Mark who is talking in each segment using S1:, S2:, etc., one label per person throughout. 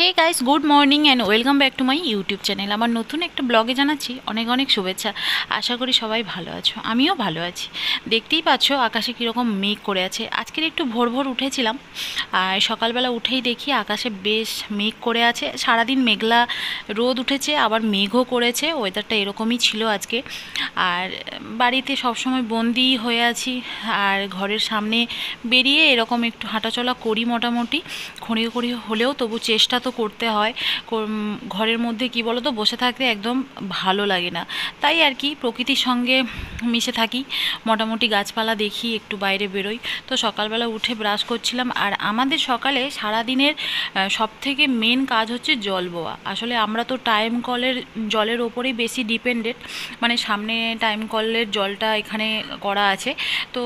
S1: Hey guys, good morning and welcome back to my YouTube channel. আমার নতুন একটা ব্লগে জানাচ্ছি অনেক অনেক শুভেচ্ছা। আশা করি সবাই ভালো আছো, আমিও ভালো আছি। দেখতেই পাচ্ছ আকাশে কীরকম মেঘ করে আছে। আজকের একটু ভোর ভোর উঠেছিলাম, আর সকালবেলা উঠেই দেখি আকাশে বেশ মেঘ করে আছে। সারাদিন মেঘলা রোদ উঠেছে, আবার মেঘও করেছে। ওয়েদারটা এরকমই ছিল আজকে। আর বাড়িতে সবসময় বন্দি হয়ে আছি, আর ঘরের সামনে বেরিয়ে এরকম একটু হাঁটাচলা করি মোটামুটি, খড়িয়ে খড়িয়ে হলেও তবু চেষ্টা তো করতে হয়। ঘরের মধ্যে কি বলো তো, বসে থাকতে একদম ভালো লাগে না। তাই আর কি প্রকৃতির সঙ্গে মিশে থাকি, মোটামুটি গাছপালা দেখি, একটু বাইরে বেরোই। তো সকালবেলা উঠে ব্রাশ করছিলাম। আর আমাদের সকালে সারাদিনের সবথেকে মেন কাজ হচ্ছে জল বোয়া। আসলে আমরা তো টাইম কলের জলের ওপরেই বেশি ডিপেন্ডেন্ট, মানে সামনে টাইম কলের জলটা এখানে করা আছে। তো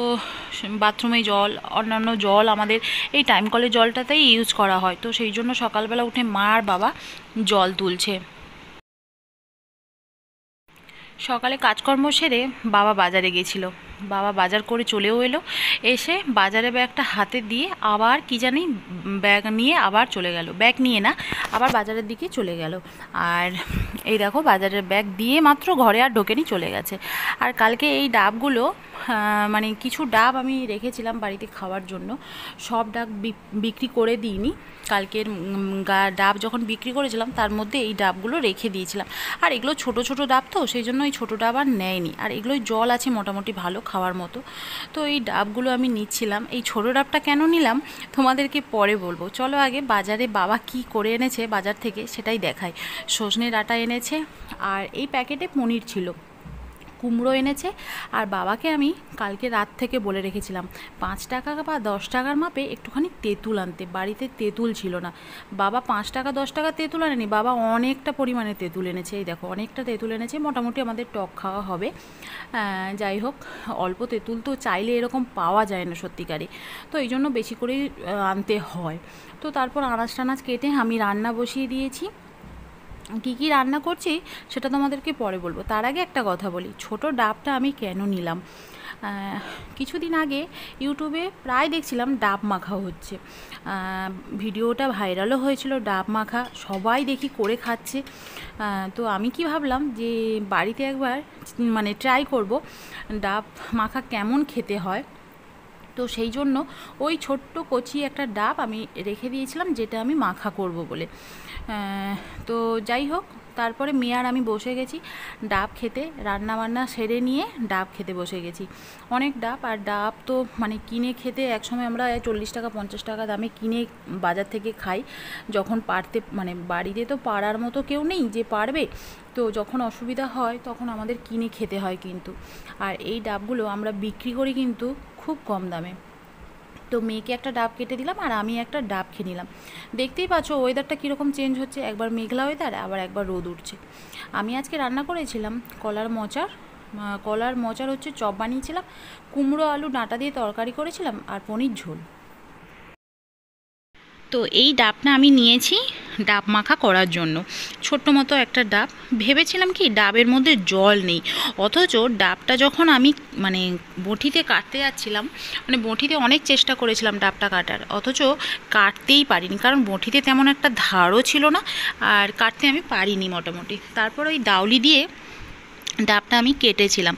S1: বাথরুমে জল, অন্যান্য জল আমাদের এই টাইম কলের জলটাতেই ইউজ করা হয়। তো সেই জন্য সকালবেলা উঠে মা আর বাবা জল তুলছে। সকালে কাজকর্ম সেরে বাবা বাজারে গেছিলো। বাবা বাজার করে চলেও এলো। এসে বাজারে ব্যাগটা হাতে দিয়ে আবার কি জানি ব্যাগ নিয়ে আবার চলে গেল। ব্যাগ নিয়ে না, আবার বাজারের দিকে চলে গেল। আর এই দেখো বাজারের ব্যাগ দিয়ে মাত্র ঘরে আর ঢোকেনি, চলে গেছে। আর কালকে এই ডাবগুলো, মানে কিছু ডাব আমি রেখেছিলাম বাড়িতে খাওয়ার জন্য। সব ডাব বিক্রি করে দিইনি। কালকের ডাব যখন বিক্রি করেছিলাম তার মধ্যে এই ডাবগুলো রেখে দিয়েছিলাম। আর এগুলো ছোট ছোট ডাব, তো সেই জন্য এই ছোটো ডাব আর নেয়নি। আর এগুলোই জল আছে মোটামুটি ভালো খাওয়ার মতো। তো এই ডাবগুলো আমি নিচ্ছিলাম। এই ছোটো ডাবটা কেন নিলাম তোমাদেরকে পরে বলবো। চলো আগে বাজারে বাবা কি করে এনেছে বাজার থেকে সেটাই দেখাই। সজনে ডাঁটা এনেছে, আর এই প্যাকেটে পনির ছিল। কুমড়ো এনেছে। আর বাবাকে আমি কালকে রাত থেকে বলে রেখেছিলাম 5 টাকা বা 10 টাকার মাপে একটুখানি তেঁতুল আনতে। বাড়িতে তেঁতুল ছিল না। বাবা 5 টাকা 10 টাকা তেঁতুল আনেনি, বাবা অনেকটা পরিমাণে তেঁতুল এনেছে। এই দেখো অনেকটা তেঁতুল এনেছে, মোটামুটি আমাদের টক খাওয়া হবে। যাই হোক, অল্প তেঁতুল তো চাইলে এরকম পাওয়া যায় না সত্যিকারে, তো এই জন্য বেশি করেই আনতে হয়। তো তারপর আনাজ টানাজ কেটে আমি রান্না বসিয়ে দিয়েছি। কী কী রান্না করছি সেটা তোমাদেরকে পরে বলবো। তার আগে একটা কথা বলি, ছোট ডাবটা আমি কেন নিলাম। কিছুদিন আগে ইউটিউবে প্রায় দেখছিলাম ডাব মাখা হচ্ছে। ভিডিওটা ভাইরালও হয়েছিল, ডাব মাখা সবাই দেখি করে খাচ্ছে। তো আমি কি ভাবলাম যে বাড়িতে একবার মানে ট্রাই করব ডাব মাখা কেমন খেতে হয়। তো সেই জন্য ওই ছোট্ট কচি একটা ডাব আমি রেখে দিয়েছিলাম, যেটা আমি মাখা করব বলে। তো যাই হোক, তারপরে মেয়ে আর আমি বসে গেছি ডাব খেতে। রান্না বান্না সেরে নিয়ে ডাব খেতে বসে গেছি। অনেক ডাব, আর ডাব তো মানে কিনে খেতে একসময় আমরা 40 টাকা 50 টাকা দামে কিনে বাজার থেকে খাই। যখন পারতে মানে বাড়িতে তো পারার মতো কেউ নেই যে পারবে, তো যখন অসুবিধা হয় তখন আমাদের কিনে খেতে হয় কিন্তু। আর এই ডাবগুলো আমরা বিক্রি করি কিন্তু খুব কম দামে। তো মেয়েকে একটা ডাব কেটে দিলাম, আর আমি একটা ডাব খেয়ে নিলাম। দেখতেই পাচ্ছ ওয়েদারটা কীরকম চেঞ্জ হচ্ছে, একবার মেঘলা ওয়েদার আবার একবার রোদ উঠছে। আমি আজকে রান্না করেছিলাম কলার মোচার হচ্ছে চপ বানিয়েছিলাম, কুমড়ো আলু ডাঁটা দিয়ে তরকারি করেছিলাম, আর পনির ঝোল। তো এই ডাবটা আমি নিয়েছি ডাব মাখা করার জন্য। ছোট্ট মতো একটা ডাব। ভেবেছিলাম কি ডাবের মধ্যে জল নেই, অথচ ডাবটা যখন আমি মানে বঁটিতে কাটতে যাচ্ছিলাম, মানে বঁটিতে অনেক চেষ্টা করেছিলাম ডাবটা কাটার, অথচ কাটতেই পারিনি, কারণ বঁটিতে তেমন একটা ধারও ছিল না, আর কাটতে আমি পারিনি মোটামুটি। তারপর ওই দাউলি দিয়ে ডাবটা আমি কেটেছিলাম।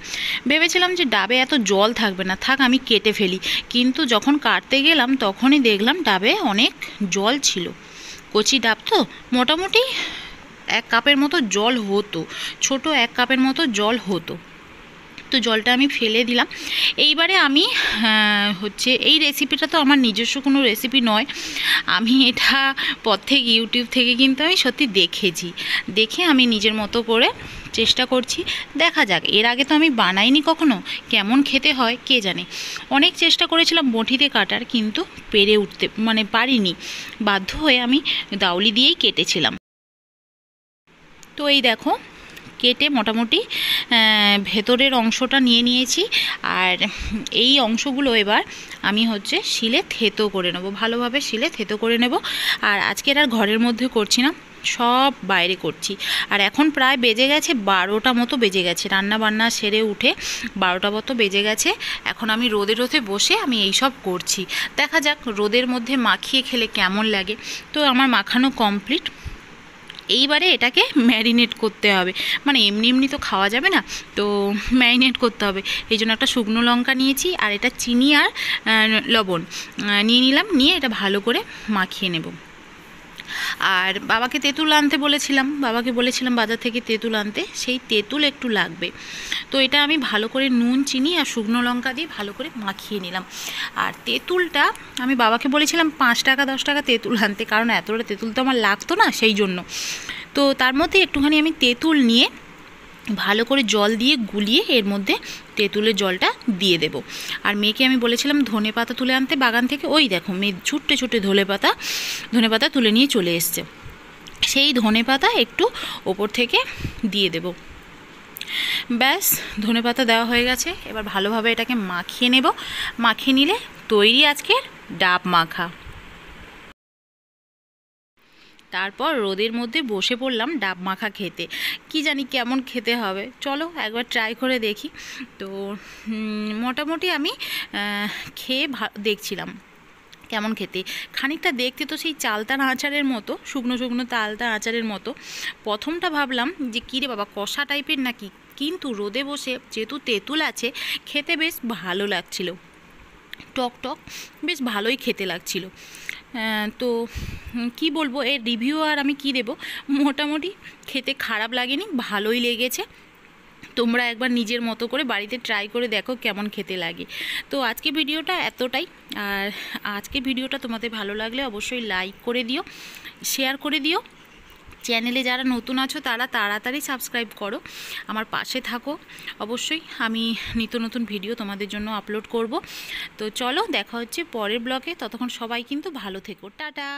S1: ভেবেছিলাম যে ডাবে এত জল থাকবে না, থাক আমি কেটে ফেলি। কিন্তু যখন কাটতে গেলাম তখনই দেখলাম ডাবে অনেক জল ছিল। কচি ডাব তো, মোটামুটি 1 কাপের মতো জল হতো, ছোট 1 কাপের মতো জল হতো। তো জলটা আমি ফেলে দিলাম। এইবারে আমি হচ্ছে এই রেসিপিটা তো আমার নিজস্ব কোনো রেসিপি নয়, আমি এটা থেকে ইউটিউব থেকে কিন্তু আমি সত্যি দেখেছি, দেখে আমি নিজের মতো করে চেষ্টা করছি। দেখা যাক, এর আগে তো আমি বানাইনি কখনো, কেমন খেতে হয় কে জানে। অনেক চেষ্টা করেছিলাম বঁটিতে কাটার, কিন্তু পেরে উঠতে মানে পারিনি, বাধ্য হয়ে আমি দাউলি দিয়েই কেটেছিলাম। তো এই দেখো কেটে মোটামুটি ভেতরের অংশটা নিয়ে নিয়েছি। আর এই অংশগুলো এবার আমি হচ্ছে শিলে থেতো করে নেব, ভালোভাবে শিলে থেতো করে নেব। আর আজকের আর ঘরের মধ্যে করছি না, সব বাইরে করছি। আর এখন প্রায় বেজে গেছে 12টা মতো বেজে গেছে, রান্না বান্না সেরে উঠে 12টা মতো বেজে গেছে। এখন আমি রোদে বসে আমি এই সব করছি। দেখা যাক রোদের মধ্যে মাখিয়ে খেলে কেমন লাগে। তো আমার মাখানো কমপ্লিট। এইবারে এটাকে ম্যারিনেট করতে হবে, মানে এমনি এমনি তো খাওয়া যাবে না, তো ম্যারিনেট করতে হবে। এই জন্য একটা শুকনো লঙ্কা নিয়েছি, আর এটা চিনি আর লবণ নিয়ে নিলাম, নিয়ে এটা ভালো করে মাখিয়ে নেব। আর বাবাকে তেঁতুল আনতে বলেছিলাম, বাবাকে বলেছিলাম বাজার থেকে তেঁতুল আনতে, সেই তেঁতুল একটু লাগবে। তো এটা আমি ভালো করে নুন চিনি আর শুকনো লঙ্কা দিয়ে ভালো করে মাখিয়ে নিলাম। আর তেঁতুলটা আমি বাবাকে বলেছিলাম 5 টাকা 10 টাকা তেঁতুল আনতে, কারণ এতটা তেঁতুল তো আমার লাগতো না, সেই জন্য। তো তার মধ্যে একটুখানি আমি তেঁতুল নিয়ে ভালো করে জল দিয়ে গুলিয়ে এর মধ্যে তেঁতুলের জলটা দিয়ে দেব। আর মেয়েকে আমি বলেছিলাম ধনেপাতা তুলে আনতে বাগান থেকে, ওই দেখো মেয়ে ছুট্টে ছুট্টে ধনেপাতা তুলে নিয়ে চলে এসছে। সেই ধনেপাতা একটু ওপর থেকে দিয়ে দেব। ব্যাস, ধনেপাতা দেওয়া হয়ে গেছে। এবার ভালোভাবে এটাকে মাখিয়ে নেব। মাখিয়ে নিলে তৈরি আজকের ডাব মাখা। তারপর রোদের মধ্যে বসে পড়লাম ডাব মাখা খেতে। কি জানি কেমন খেতে হবে, চলো একবার ট্রাই করে দেখি। তো মোটামুটি আমি খেয়ে দেখছিলাম কেমন খেতে। খানিকটা দেখতে তো সেই চালতার আচারের মতো, শুকনো শুকনো তালতা আচারের মতো। প্রথমটা ভাবলাম যে কী রে বাবা, কষা টাইপের নাকি, কিন্তু রোদে বসে যেহেতু তেঁতুল আছে, খেতে বেশ ভালো লাগছিল, টক টক বেশ ভালোই খেতে লাগছিল। তো কি বলবো, এর রিভিউ আর আমি কি দেব, মোটামুটি খেতে খারাপ লাগেনি, ভালোই লেগেছে। তোমরা একবার নিজের মতো করে বাড়িতে ট্রাই করে দেখো কেমন খেতে লাগে। তো আজকে ভিডিওটা এতটাই। আর আজকে ভিডিওটা তোমাদের ভালো লাগলে অবশ্যই লাইক করে দিও, শেয়ার করে দিও। চ্যানেলে যারা নতুন আছো তারা তাড়াতাড়ি সাবস্ক্রাইব করো, আমার পাশে থাকো। অবশ্যই আমি নিত্য নতুন ভিডিও তোমাদের জন্য আপলোড করব। তো চলো দেখা হচ্ছে পরের ব্লগে, ততক্ষণ সবাই কিন্তু ভালো থেকো, টাটা।